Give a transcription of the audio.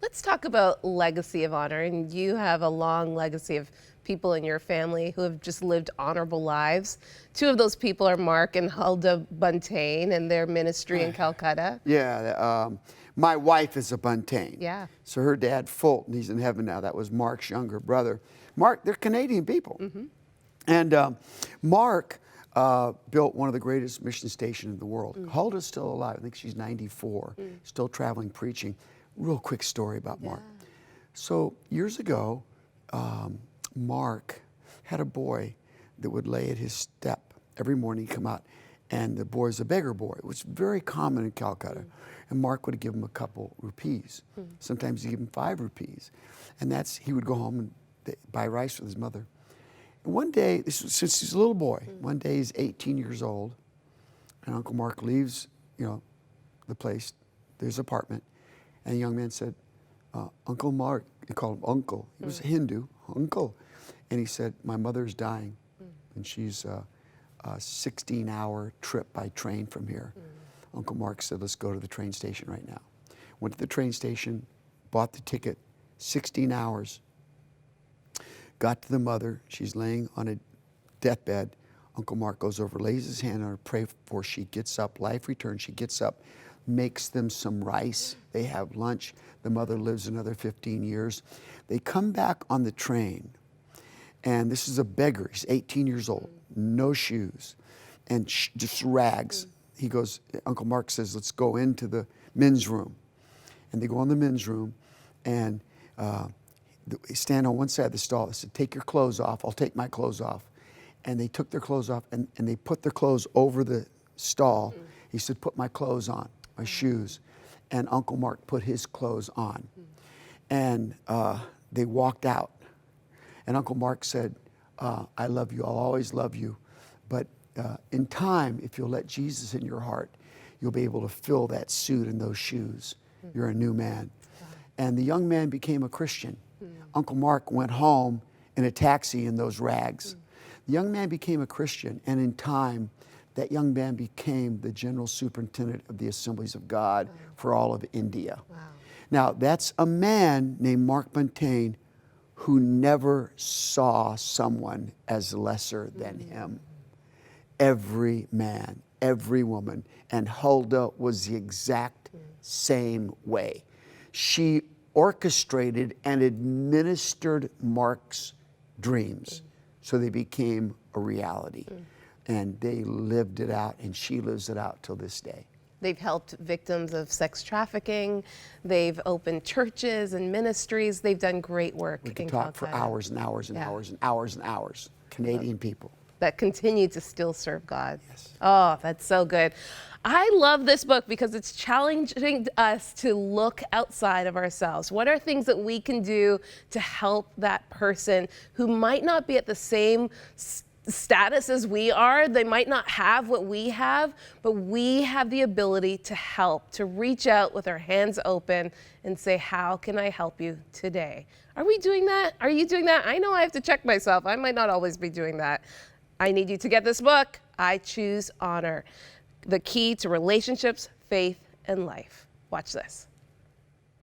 Let's talk about legacy of honor. And you have a long legacy of people in your family who have just lived honorable lives. Two of those people are Mark and Huldah Buntain and their ministry in Calcutta. Yeah, my wife is a Buntain. Yeah. So her dad, Fulton, he's in heaven now. That was Mark's younger brother. Mark, they're Canadian people. And Mark built one of the greatest mission stations in the world. Huldah's still alive. I think she's 94, still traveling, preaching. Real quick story about Mark. So years ago, Mark had a boy that would lay at his step. Every morning he'd come out, and the boy's a beggar boy. It was very common in Calcutta. And Mark would give him a couple rupees. Sometimes he'd give him 5 rupees. And he would go home and buy rice with his mother. And one day, since he's a little boy, one day he's 18 years old, and Uncle Mark leaves, the place, his apartment, and the young man said, Uncle Mark, he called him Uncle. He was a Hindu, Uncle. And he said, my mother's dying, and she's a 16-hour trip by train from here. Uncle Mark said, let's go to the train station right now. Went to the train station, bought the ticket, 16 hours. Got to the mother. She's laying on a deathbed. Uncle Mark goes over, lays his hand on her, pray for her. She gets up. Life returns. She gets up, makes them some rice. They have lunch. The mother lives another 15 years. They come back on the train, and this is a beggar. He's 18 years old, no shoes, and just rags. He goes, Uncle Mark says, let's go into the men's room. And they go in the men's room, and they stand on one side of the stall. They said, take your clothes off. I'll take my clothes off. And they took their clothes off, and they put their clothes over the stall. He said, put my clothes on, my shoes. And Uncle Mark put his clothes on. And they walked out. And Uncle Mark said, I love you. I'll always love you. But in time, if you'll let Jesus in your heart, you'll be able to fill that suit and those shoes. You're a new man. And the young man became a Christian. Uncle Mark went home in a taxi in those rags. The young man became a Christian, and in time, that young man became the general superintendent of the Assemblies of God for all of India. Now, that's a man named Mark Buntain who never saw someone as lesser than him. Every man, every woman, and Huldah was the exact same way. She orchestrated and administered Mark's dreams so they became a reality. And they lived it out, and she lives it out till this day. They've helped victims of sex trafficking. They've opened churches and ministries. They've done great work. We could talk for hours and hours and hours and hours and hours. Canadian people that continue to still serve God. Yes. Oh, that's so good. I love this book because it's challenging us to look outside of ourselves. What are things that we can do to help that person who might not be at the same status as we are? They might not have what we have, but we have the ability to help, to reach out with our hands open and say, how can I help you today? Are we doing that? Are you doing that? I know I have to check myself. I might not always be doing that. I need you to get this book, I Choose Honor, the key to relationships, faith, and life. Watch this.